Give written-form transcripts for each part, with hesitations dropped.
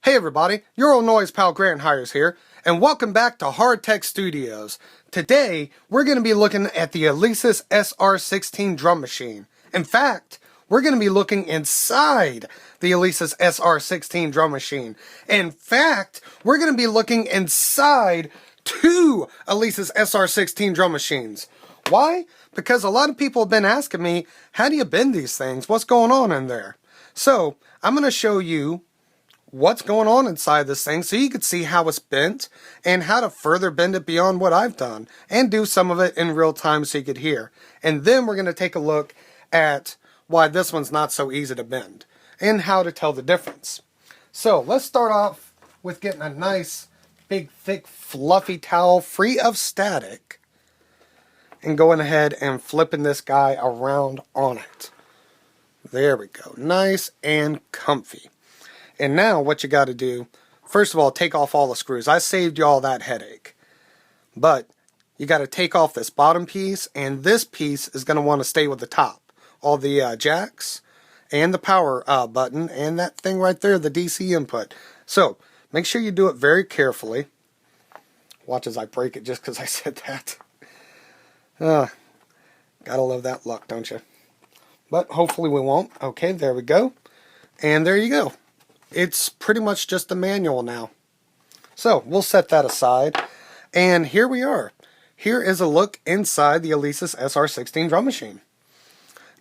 Hey everybody, your old noise pal Grant Hires here, and welcome back to Hard Tech Studios. Today, we're going to be looking at the Alesis SR-16 drum machine. In fact, we're going to be looking inside the Alesis SR-16 drum machine. In fact, we're going to be looking inside two Alesis SR-16 drum machines. Why? Because a lot of people have been asking me, how do you bend these things? What's going on in there? So, I'm going to show you what's going on inside this thing so you can see how it's bent and how to further bend it beyond what I've done and do some of it in real time so you could hear. And then we're going to take a look at why this one's not so easy to bend and how to tell the difference. So let's start off with getting a nice big thick fluffy towel free of static and going ahead and flipping this guy around on it. There we go. Nice and comfy. And now what you got to do, first of all, take off all the screws. I saved you all that headache. But you got to take off this bottom piece, and this piece is going to want to stay with the top. All the jacks and the power button and that thing right there, the DC input. So make sure you do it very carefully. Watch as I break it just because I said that. Gotta love that luck, don't you? But hopefully we won't. Okay, there we go. And there you go. It's pretty much just a manual now. So we'll set that aside. And here we are. Here is a look inside the Alesis SR-16 drum machine.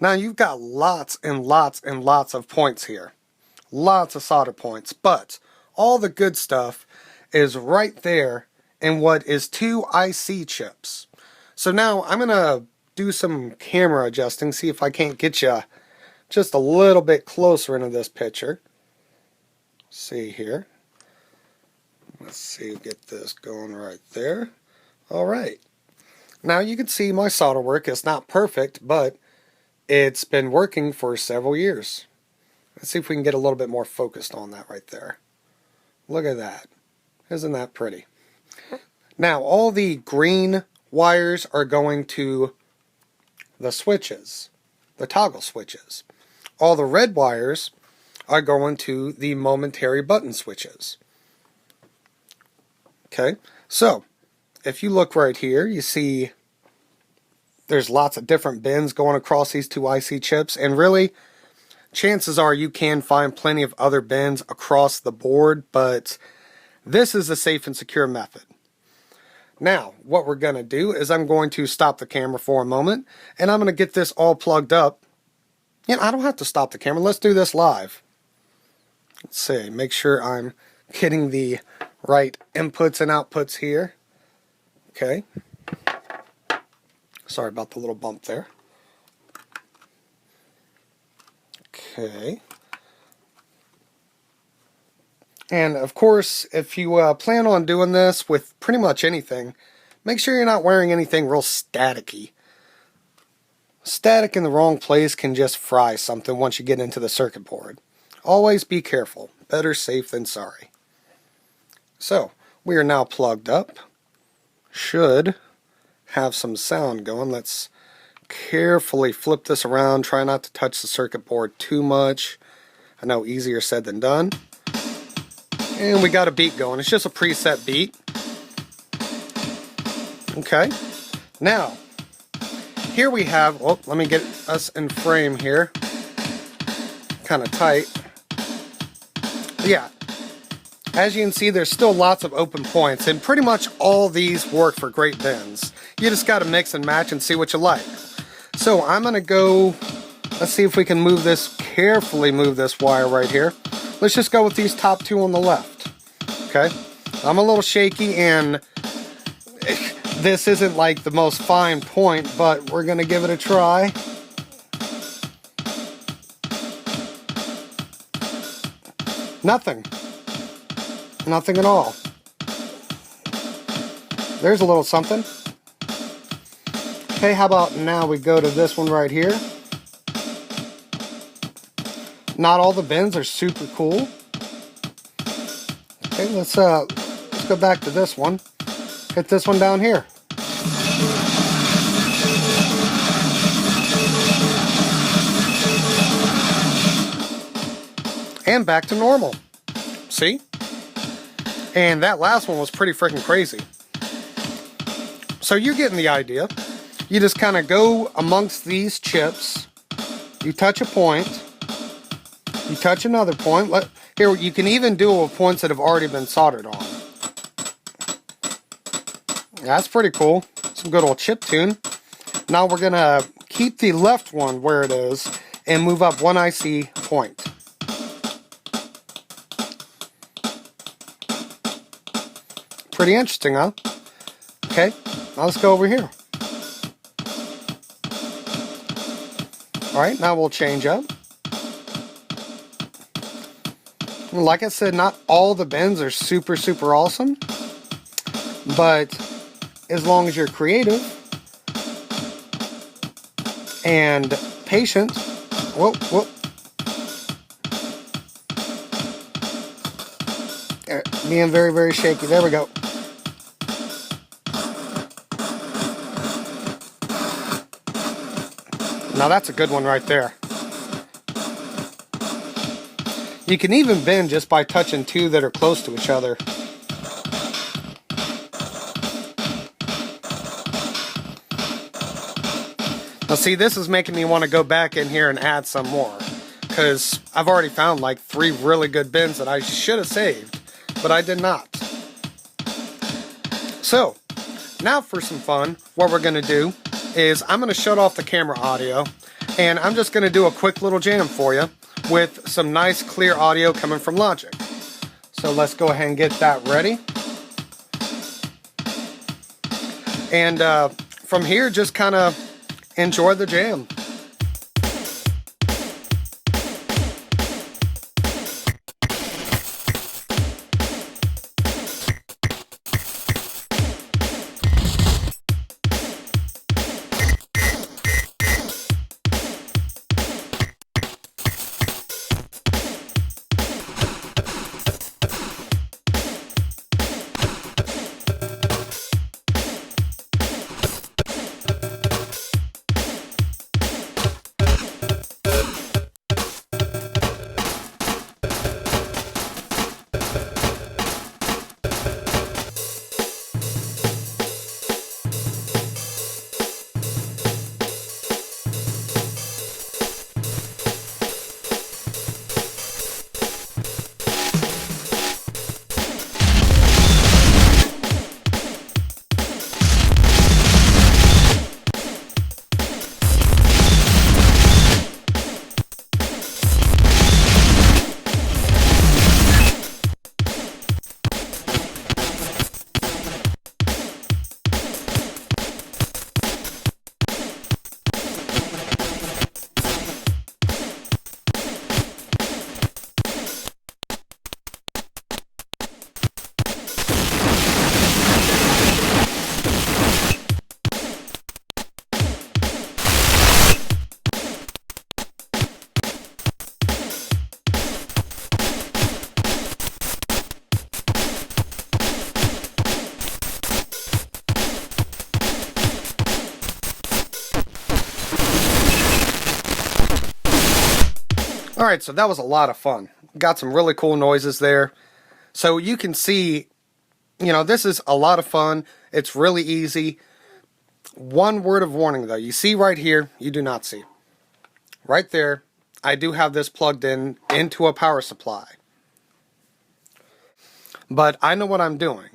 Now you've got lots and lots and lots of points here. Lots of solder points. But all the good stuff is right there in what is two IC chips. So now I'm going to do some camera adjusting. See if I can't get you just a little bit closer into this picture. See here. Let's see, get this going right there. Alright. Now you can see my solder work is not perfect, but it's been working for several years. Let's see if we can get a little bit more focused on that right there. Look at that. Isn't that pretty? Now all the green wires are going to the switches, the toggle switches. All the red wires are going to the momentary button switches. Okay, so if you look right here, you see there's lots of different bends going across these two IC chips, and really, chances are you can find plenty of other bends across the board, but this is a safe and secure method. Now, what we're going to do is I'm going to stop the camera for a moment, and I'm going to get this all plugged up. I don't have to stop the camera. Let's do this live. Let's see, make sure I'm getting the right inputs and outputs here. Okay. Sorry about the little bump there. Okay. And of course, if you plan on doing this with pretty much anything, make sure you're not wearing anything real staticky. Static in the wrong place can just fry something once you get into the circuit board. Always be careful. Better safe than sorry. So, we are now plugged up. Should have some sound going. Let's carefully flip this around. Try not to touch the circuit board too much. I know, easier said than done. And we got a beat going. It's just a preset beat. Okay. Now, here we have, oh, let me get us in frame here. Kind of tight. Yeah, as you can see, there's still lots of open points, and pretty much all these work for great bends. You just got to mix and match and see what you like. So I'm going to go, let's see if we can move this, carefully move this wire right here. Let's just go with these top two on the left. Okay, I'm a little shaky, and this isn't like the most fine point, but we're going to give it a try. Nothing. Nothing at all. There's a little something. Okay, how about now we go to this one right here. Not all the bends are super cool. Okay, let's go back to this one. Hit this one down here. And back to normal. See? And that last one was pretty freaking crazy. So you're getting the idea. You just kind of go amongst these chips. You touch a point. You touch another point. Here, you can even do it with points that have already been soldered on. That's pretty cool. Some good old chip tune. Now we're going to keep the left one where it is and move up one IC point. Pretty interesting, huh? Okay, now let's go over here. Alright, now we'll change up. Like I said, not all the bends are super awesome, but as long as you're creative and patient, being very shaky. There we go. Now that's a good one right there. You can even bend just by touching two that are close to each other. Now see, this is making me want to go back in here and add some more, because I've already found like 3 really good bends that I should have saved, but I did not. So, now for some fun, what we're going to do is I'm going to shut off the camera audio, and I'm just going to do a quick little jam for you with some nice clear audio coming from Logic. So let's go ahead and get that ready. And from here, just kind of enjoy the jam. Alright, so that was a lot of fun. Got some really cool noises there. So you can see, you know, this is a lot of fun. It's really easy. One word of warning though. You see right here, you do not see. Right there, I do have this plugged in into a power supply. But I know what I'm doing.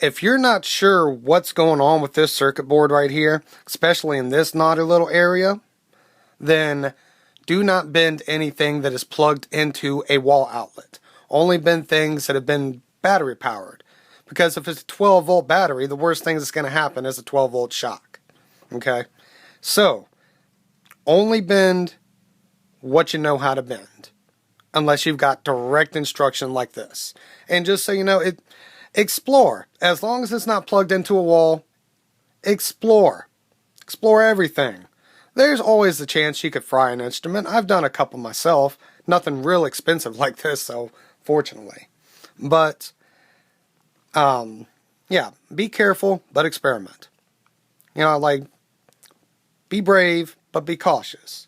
If you're not sure what's going on with this circuit board right here, especially in this knotty little area, then do not bend anything that is plugged into a wall outlet. Only bend things that have been battery powered. Because if it's a 12 volt battery, the worst thing that's going to happen is a 12 volt shock. Okay? So, only bend what you know how to bend. Unless you've got direct instruction like this. And just so you know, explore. As long as it's not plugged into a wall, explore. Explore everything. There's always the chance you could fry an instrument. I've done a couple myself. Nothing real expensive like this, so fortunately. But, yeah, be careful, but experiment. You know, like, be brave, but be cautious.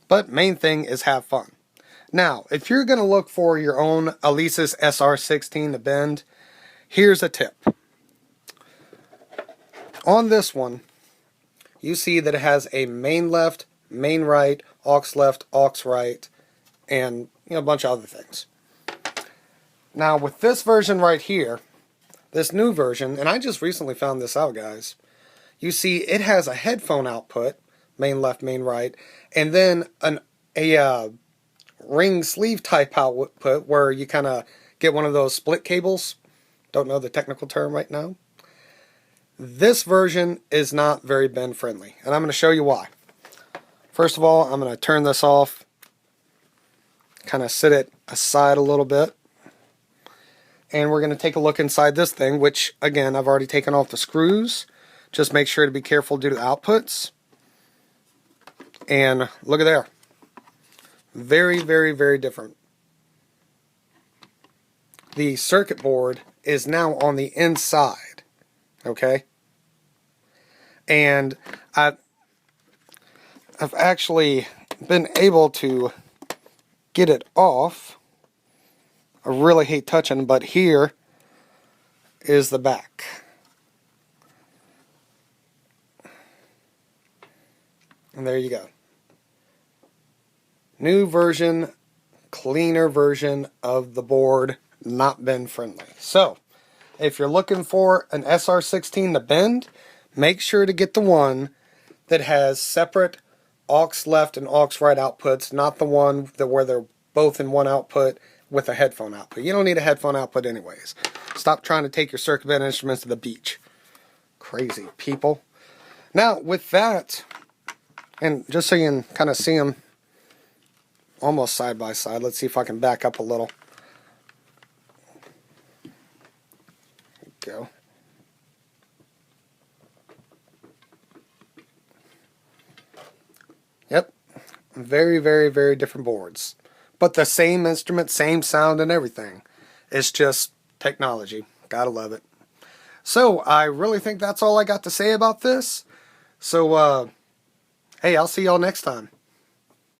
But main thing is have fun. Now, if you're going to look for your own Alesis SR-16 to bend, here's a tip. On this one, you see that it has a main left, main right, aux left, aux right, and a bunch of other things. Now, with this version right here, this new version, and I just recently found this out, guys, you see it has a headphone output, main left, main right, and then a ring sleeve type output where you kind of get one of those split cables. Don't know the technical term right now. This version is not very bend friendly, and I'm going to show you why. First of all, I'm going to turn this off, kind of sit it aside a little bit, and we're going to take a look inside this thing, which again I've already taken off the screws. Just make sure to be careful due to outputs. And look at there. Very, very, very different. The circuit board is now on the inside. Okay? And I've actually been able to get it off. I really hate touching, but here is the back. And there you go. New version, cleaner version of the board, not bend friendly. So, if you're looking for an SR-16 to bend, make sure to get the one that has separate aux left and aux right outputs, not the one where they're both in one output with a headphone output. You don't need a headphone output anyways. Stop trying to take your circuit bent instruments to the beach. Crazy people. Now, with that, and just so you can kind of see them almost side by side, let's see if I can back up a little. There we go. Yep. Very, very, very different boards. But the same instrument, same sound and everything. It's just technology. Gotta love it. So, I really think that's all I got to say about this. So, hey, I'll see y'all next time.